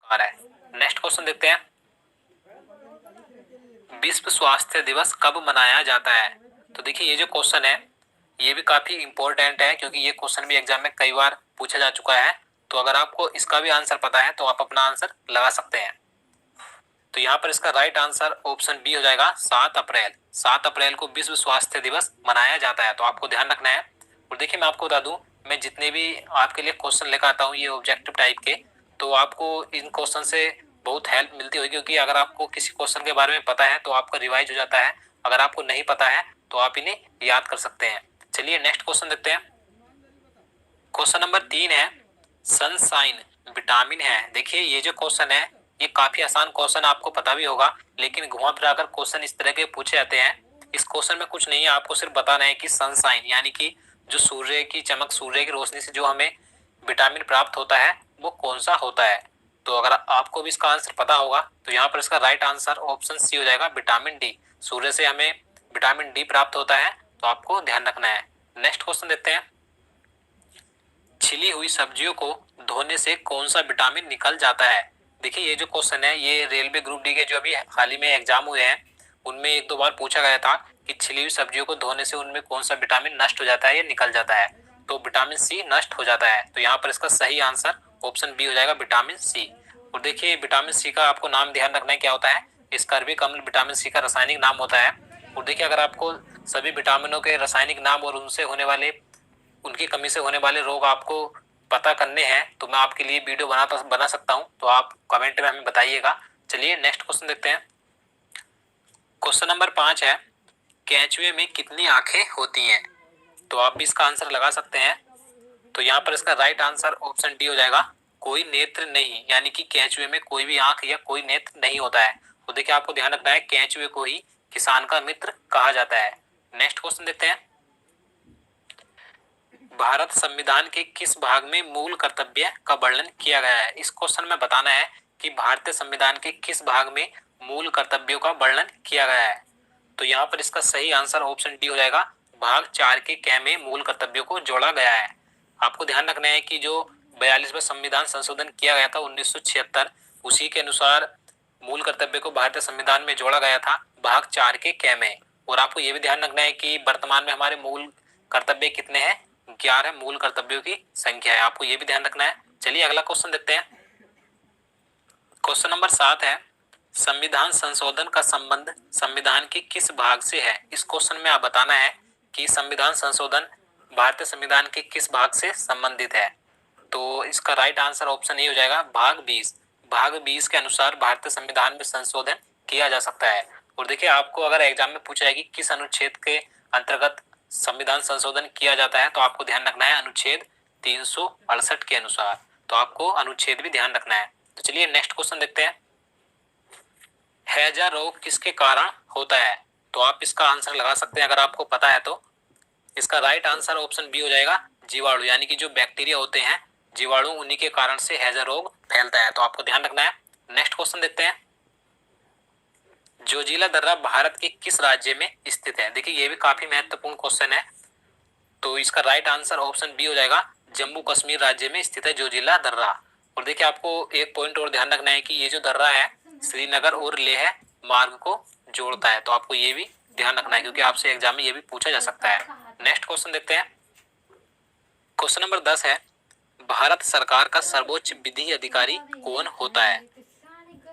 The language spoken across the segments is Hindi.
आ रहा है। नेक्स्ट क्वेश्चन देखते हैं, विश्व स्वास्थ्य दिवस कब मनाया जाता है? तो देखिए ये जो क्वेश्चन है ये भी काफी इंपॉर्टेंट है, क्योंकि ये क्वेश्चन भी एग्जाम में कई बार पूछा जा चुका है। तो अगर आपको इसका भी आंसर पता है तो आप अपना आंसर लगा सकते हैं। तो यहाँ पर इसका राइट आंसर ऑप्शन बी हो जाएगा, 7 अप्रैल। 7 अप्रैल को विश्व स्वास्थ्य दिवस मनाया जाता है, तो आपको ध्यान रखना है। और देखिए मैं आपको बता दूं, मैं जितने भी आपके लिए क्वेश्चन लेकर आता हूँ ये ऑब्जेक्टिव टाइप के, तो आपको इन क्वेश्चन से बहुत हेल्प मिलती होगी, क्योंकि अगर आपको किसी क्वेश्चन के बारे में पता है तो आपका रिवाइज हो जाता है, अगर आपको नहीं पता है तो आप इन्हें याद कर सकते हैं। चलिए नेक्स्ट क्वेश्चन देखते हैं। क्वेश्चन नंबर 3 है, सनसाइन विटामिन है। देखिए ये जो क्वेश्चन है ये काफी आसान क्वेश्चन, आपको पता भी होगा, लेकिन घुमा फिरा कर क्वेश्चन इस तरह के पूछे जाते हैं। इस क्वेश्चन में कुछ नहीं है, आपको सिर्फ बताना है कि सनसाइन यानी कि जो सूर्य की चमक, सूर्य की रोशनी से जो हमें विटामिन प्राप्त होता है वो कौन सा होता है। तो अगर आपको भी इसका आंसर पता होगा तो यहाँ पर इसका राइट आंसर ऑप्शन सी हो जाएगा, विटामिन डी। सूर्य से हमें विटामिन डी प्राप्त होता है, तो आपको ध्यान रखना है। नेक्स्ट क्वेश्चन देखते हैं, छिली हुई सब्जियों को धोने से कौन सा विटामिन निकल जाता है? देखिए ये जो क्वेश्चन है ये रेलवे ग्रुप डी के जो अभी हाल ही में एग्जाम हुए हैं उनमें एक दो बार पूछा गया था कि छिली हुई सब्जियों को धोने से उनमें कौन सा विटामिन नष्ट हो जाता है या निकल जाता है। तो विटामिन सी नष्ट हो जाता है, तो यहाँ पर इसका सही आंसर ऑप्शन बी हो जाएगा, विटामिन सी। और देखिए विटामिन सी का आपको नाम ध्यान रखना है क्या होता है, स्कर्विक अम्ल विटामिन सी का रासायनिक नाम होता है। और देखिए अगर आपको सभी विटामिनों के रासायनिक नाम और उनसे होने वाले, उनकी कमी से होने वाले रोग आपको पता करने हैं तो मैं आपके लिए वीडियो बना सकता हूं, तो आप कमेंट में हमें बताइएगा। चलिए नेक्स्ट क्वेश्चन देखते हैं। क्वेश्चन नंबर 5 है, केंचुए में कितनी आंखें होती हैं? तो आप भी इसका आंसर लगा सकते हैं। तो यहाँ पर इसका राइट आंसर ऑप्शन डी हो जाएगा, कोई नेत्र नहीं, यानी कि केंचुए में कोई भी आंख या कोई नेत्र नहीं होता है। तो देखिए आपको ध्यान रखना है, केंचुए को ही किसान का मित्र कहा जाता है। नेक्स्ट क्वेश्चन देखते हैं, भारत संविधान के किस भाग में मूल कर्तव्य का वर्णन किया गया है? इस क्वेश्चन में बताना है कि भारतीय संविधान के किस भाग में मूल कर्तव्यों का वर्णन किया गया है। तो यहाँ पर इसका सही आंसर ऑप्शन डी हो जाएगा, भाग 4 के क में मूल कर्तव्यों को जोड़ा गया है। आपको ध्यान रखना है कि जो 42वां संविधान संशोधन किया गया था 1976, उसी के अनुसार मूल कर्तव्य को भारतीय संविधान में जोड़ा गया था भाग 4 के क में। और आपको ये भी ध्यान रखना है कि वर्तमान में हमारे मूल कर्तव्य कितने हैं, 11 मूल कर्तव्यों की संख्या है, आपको ये भी ध्यान रखना है। चलिए अगला क्वेश्चन देखते हैं। क्वेश्चन नंबर 7 है, संविधान संशोधन का संबंध संविधान के किस भाग से है? इस क्वेश्चन में आप बताना है कि संविधान संशोधन भारतीय संविधान के किस भाग से संबंधित है। तो इसका राइट आंसर ऑप्शन ए हो जाएगा, भाग 20। भाग 20 के अनुसार भारतीय संविधान में संशोधन किया जा सकता है। और देखिए आपको अगर एग्जाम में पूछा है कि किस अनुच्छेद के अंतर्गत संविधान संशोधन किया जाता है, तो आपको ध्यान रखना है अनुच्छेद 368 के अनुसार। तो आपको अनुच्छेद भी ध्यान रखना है। तो चलिए नेक्स्ट क्वेश्चन देखते हैं, हैजा रोग किसके कारण होता है? तो आप इसका आंसर लगा सकते हैं अगर आपको पता है तो। इसका राइट आंसर ऑप्शन बी हो जाएगा, जीवाणु, यानी कि जो बैक्टीरिया होते हैं जीवाणु, उन्हीं के कारण से हैजा रोग फैलता है, तो आपको ध्यान रखना है। नेक्स्ट क्वेश्चन देखते हैं, जोजिला दर्रा भारत के किस राज्य में स्थित है? देखिए ये भी काफी महत्वपूर्ण क्वेश्चन है। तो इसका राइट आंसर ऑप्शन बी हो जाएगा, जम्मू कश्मीर राज्य में स्थित है जोजिला दर्रा। और देखिए आपको एक पॉइंट और ध्यान रखना है कि ये जो दर्रा है श्रीनगर और लेह मार्ग को जोड़ता है, तो आपको ये भी ध्यान रखना है, क्योंकि आपसे एग्जाम में ये भी पूछा जा सकता है। नेक्स्ट क्वेश्चन देखते हैं, क्वेश्चन नंबर 10 है, भारत सरकार का सर्वोच्च विधि अधिकारी कौन होता है?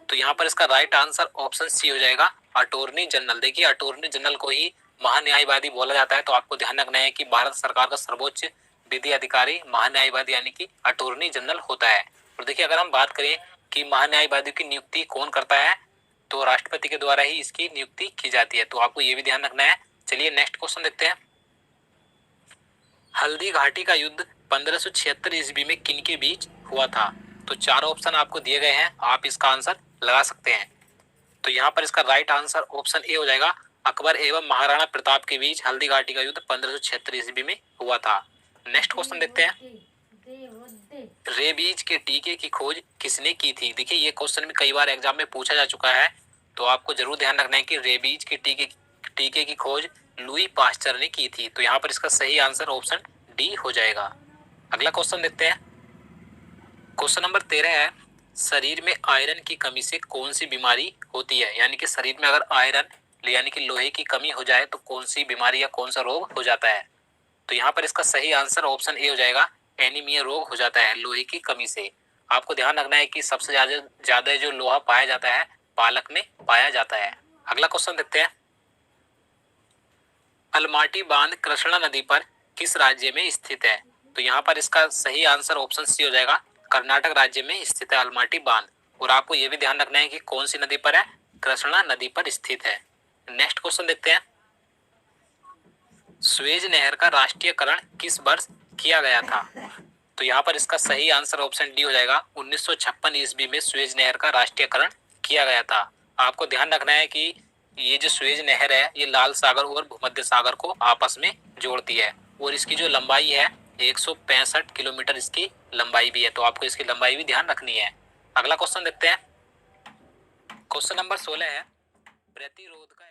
तो यहाँ पर इसका राइट आंसर ऑप्शन सी हो जाएगा, अटॉर्नी जनरल। देखिए अटॉर्नी जनरल को ही महान्यायवादी बोला जाता है, तो आपको ध्यान रखना है कि भारत सरकार का सर्वोच्च विधि अधिकारी महान्यायवादी यानी कि अटॉर्नी जनरल होता है। और देखिए अगर हम बात करें कि महान्यायवादी की नियुक्ति कौन करता है, तो राष्ट्रपति के द्वारा ही इसकी नियुक्ति की जाती है, तो आपको ये भी ध्यान रखना है। चलिए नेक्स्ट क्वेश्चन देखते हैं, हल्दी घाटी का युद्ध 1576 ईस्वी में किन के बीच हुआ था? तो 4 ऑप्शन आपको दिए गए हैं, आप इसका आंसर लगा सकते हैं। तो यहाँ पर इसका राइट आंसर ऑप्शन ए हो जाएगा, अकबर एवं महाराणा प्रताप के बीच हल्दी घाटी का युद्ध 1576 ईस्वी में हुआ था। नेक्स्ट क्वेश्चन देखते हैं, रेबीज के टीके की खोज किसने की थी? देखिए ये क्वेश्चन भी कई बार एग्जाम में पूछा जा चुका है, तो आपको जरूर ध्यान रखना है कि रेबीज के टीके की खोज लुई पास्चर ने की थी। तो यहाँ पर इसका सही आंसर ऑप्शन डी हो जाएगा। अगला क्वेश्चन देखते हैं, क्वेश्चन नंबर 13 है, शरीर में आयरन की कमी से कौन सी बीमारी होती है, यानी कि शरीर में अगर आयरन यानी कि लोहे की कमी हो जाए तो कौन सी बीमारी या कौन सा रोग हो जाता है। तो यहाँ पर इसका सही आंसर ऑप्शन ए हो जाएगा, एनीमिया रोग हो जाता है लोहे की कमी से। आपको ध्यान रखना है कि सबसे ज्यादा जो लोहा पाया जाता है पालक में पाया जाता है। अगला क्वेश्चन देखते हैं, अलमाटी बांध कृष्णा नदी पर किस राज्य में स्थित है। तो यहाँ पर इसका सही आंसर ऑप्शन सी हो जाएगा, कर्नाटक राज्य में स्थित है अलमाटी बांध। और आपको यह भी ध्यान रखना है कि कौन सी नदी पर है, कृष्णा नदी पर स्थित है। नेक्स्ट क्वेश्चन देखते हैं, सुएज नहर का राष्ट्रीयकरण किस वर्ष किया गया था। तो यहाँ पर इसका सही आंसर ऑप्शन डी हो जाएगा, 1956 ईस्वी में सुएज नहर का राष्ट्रीयकरण किया गया था। आपको ध्यान रखना है कि ये जो सुएज नहर है ये लाल सागर और भूमध्य सागर को आपस में जोड़ती है और इसकी जो लंबाई है 165 किलोमीटर इसकी लंबाई भी है। तो आपको इसकी लंबाई भी ध्यान रखनी है। अगला क्वेश्चन देखते हैं, क्वेश्चन नंबर 16 है, प्रतिरोध का